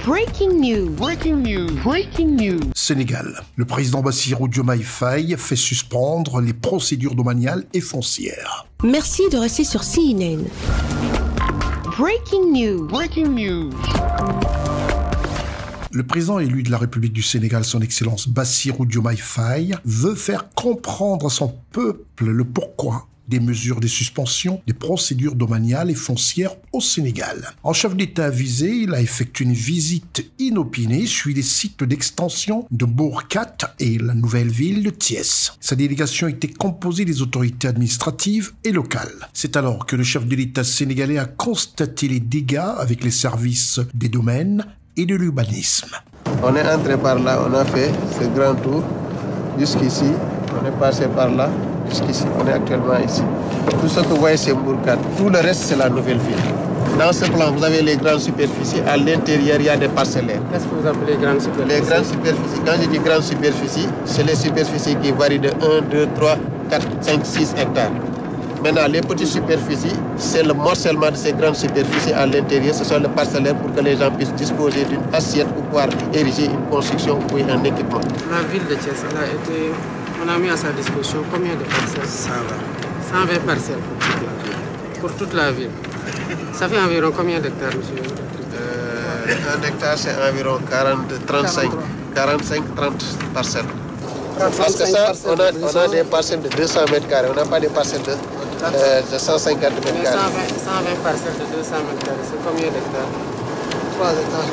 Breaking news. Breaking news. Breaking news. Sénégal. Le président Bassirou Diomaye Faye fait suspendre les procédures domaniales et foncières. Merci de rester sur CNN. Breaking news. Breaking news. Le président élu de la République du Sénégal, son Excellence Bassirou Diomaye Faye, veut faire comprendre à son peuple le pourquoi des mesures de suspension des procédures domaniales et foncières au Sénégal. En chef d'État avisé, il a effectué une visite inopinée sur les sites d'extension de Bourkat et la nouvelle ville de Thiès. Sa délégation était composée des autorités administratives et locales. C'est alors que le chef de l'État sénégalais a constaté les dégâts avec les services des domaines et de l'urbanisme. On est entré par là, on a fait ce grand tour jusqu'ici, on est passé par là. Jusqu'ici, on est actuellement ici. Tout ce que vous voyez, c'est Bourkat. Tout le reste, c'est la nouvelle ville. Dans ce plan, vous avez les grandes superficies. À l'intérieur, il y a des parcellaires. Qu'est-ce que vous appelez grandes superficies? Les grandes superficies, quand je dis grandes superficies, c'est les superficies qui varient de 1, 2, 3, 4, 5, 6 hectares. Maintenant, les petites superficies, c'est le morcellement de ces grandes superficies à l'intérieur. Ce sont les parcellaires pour que les gens puissent disposer d'une assiette pour pouvoir ériger une construction ou un équipement. La ville de Thiès, on a mis à sa disposition combien de parcelles? 120. 120 parcelles pour toute la ville. Ça fait environ combien d'hectares, monsieur? Un hectare, c'est environ 45-30 parcelles. Parce que ça, on a des parcelles de 200 mètres carrés, on n'a pas des parcelles de 150 mètres carrés. 120 parcelles de 200 mètres carrés, c'est combien d'hectares? 3 hectares.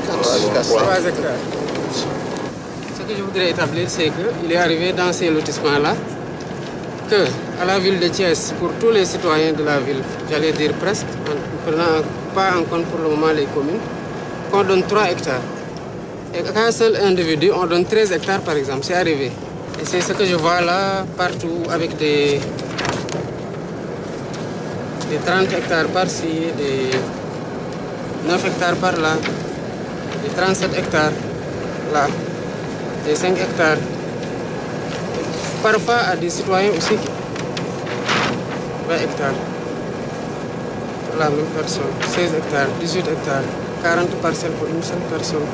3 hectares. Ce que je voudrais établir, c'est qu'il est arrivé dans ces lotissements-là que, à la ville de Thiès, pour tous les citoyens de la ville, j'allais dire presque, en prenant pas en compte pour le moment les communes, qu'on donne 3 hectares. Et qu'à un seul individu, on donne 13 hectares par exemple, c'est arrivé. Et c'est ce que je vois là, partout, avec des 30 hectares par-ci, des 9 hectares par-là, des 37 hectares là. Des 5 hectares. Parfois à des citoyens aussi 20 hectares. La même personne. 16 hectares, 18 hectares, 40 parcelles pour une seule personne.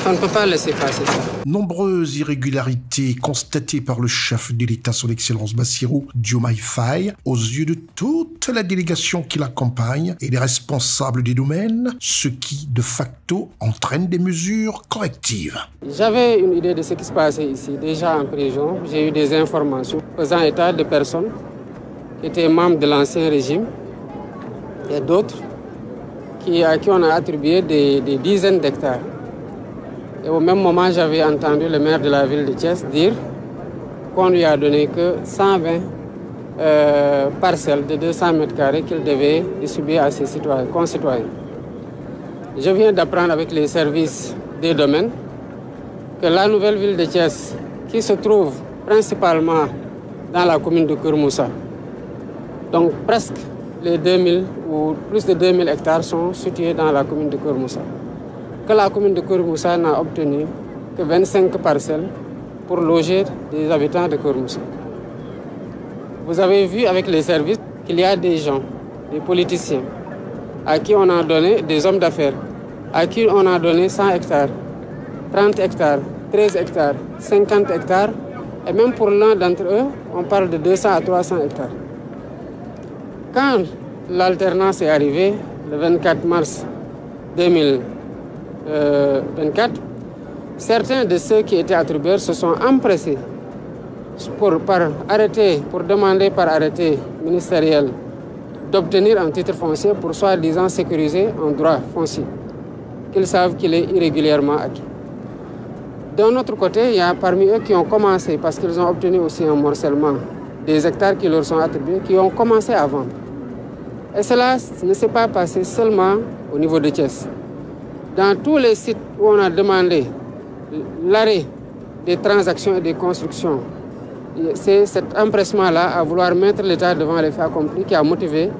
On ne peut pas laisser passer ça. Nombreuses irrégularités constatées par le chef de l'État, son Excellence Bassirou Diomaye Faye, aux yeux de toute la délégation qui l'accompagne et les responsables des domaines, ce qui, de facto, entraîne des mesures correctives. J'avais une idée de ce qui se passait ici. Déjà en prison, j'ai eu des informations faisant état de personnes qui étaient membres de l'ancien régime et d'autres à qui on a attribué des dizaines d'hectares. Et au même moment, j'avais entendu le maire de la ville de Thiès dire qu'on lui a donné que 120 parcelles de 200 mètres carrés qu'il devait distribuer à ses concitoyens. Je viens d'apprendre avec les services des domaines que la nouvelle ville de Thiès, qui se trouve principalement dans la commune de Keur Moussa, donc presque les 2000 ou plus de 2000 hectares sont situés dans la commune de Keur Moussa, que la commune de Keur Moussa n'a obtenu que 25 parcelles pour loger des habitants de Keur Moussa. Vous avez vu avec les services qu'il y a des gens, des politiciens, à qui on a donné, des hommes d'affaires, à qui on a donné 100 hectares, 30 hectares, 13 hectares, 50 hectares, et même pour l'un d'entre eux, on parle de 200 à 300 hectares. Quand l'alternance est arrivée, le 24 mars 2024, certains de ceux qui étaient attribueurs se sont empressés pour demander par arrêté ministériel d'obtenir un titre foncier pour soi-disant sécuriser un droit foncier qu'ils savent qu'il est irrégulièrement acquis. D'un autre côté, il y a parmi eux qui ont commencé, parce qu'ils ont obtenu aussi un morcellement des hectares qui leur sont attribués, qui ont commencé à vendre. Et cela ne s'est pas passé seulement au niveau de Thiès. Dans tous les sites où on a demandé l'arrêt des transactions et des constructions, c'est cet empressement-là à vouloir mettre l'État devant les faits accomplis qui a motivé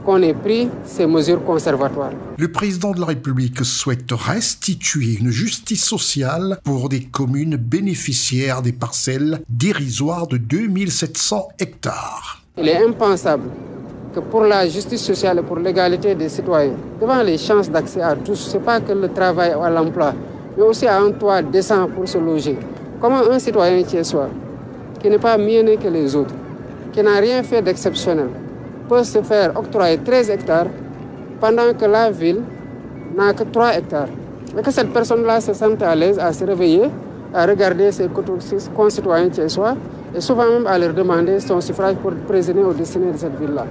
qu'on ait pris ces mesures conservatoires. Le président de la République souhaite restituer une justice sociale pour des communes bénéficiaires des parcelles dérisoires de 2700 hectares. Il est impensable que pour la justice sociale et pour l'égalité des citoyens, devant les chances d'accès à tous, ce n'est pas que le travail ou à l'emploi, mais aussi à un toit décent pour se loger. Comment un citoyen thiessois, qui n'est pas mieux né que les autres, qui n'a rien fait d'exceptionnel, peut se faire octroyer 13 hectares pendant que la ville n'a que 3 hectares. Et que cette personne-là se sente à l'aise à se réveiller, à regarder ses concitoyens thiessois et souvent même à leur demander son suffrage pour présider au destiné de cette ville-là.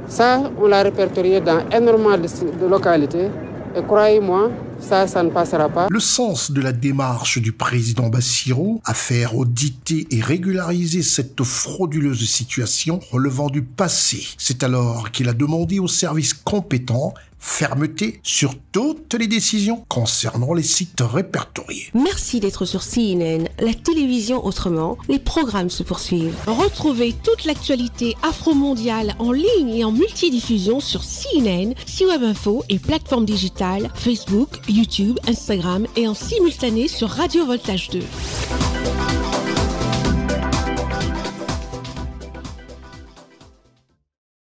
Ça, on l'a répertorié dans énormément de localités et croyez-moi, ça ne passera pas. Le sens de la démarche du président Bassirou à faire auditer et régulariser cette frauduleuse situation relevant du passé. C'est alors qu'il a demandé aux services compétents fermeté sur toutes les décisions concernant les sites répertoriés. Merci d'être sur CNN, la télévision autrement. Les programmes se poursuivent. Retrouvez toute l'actualité afro-mondiale en ligne et en multidiffusion sur CNN, C-Web Info et plateformes digitales, Facebook, YouTube, Instagram et en simultané sur Radio Voltage 2.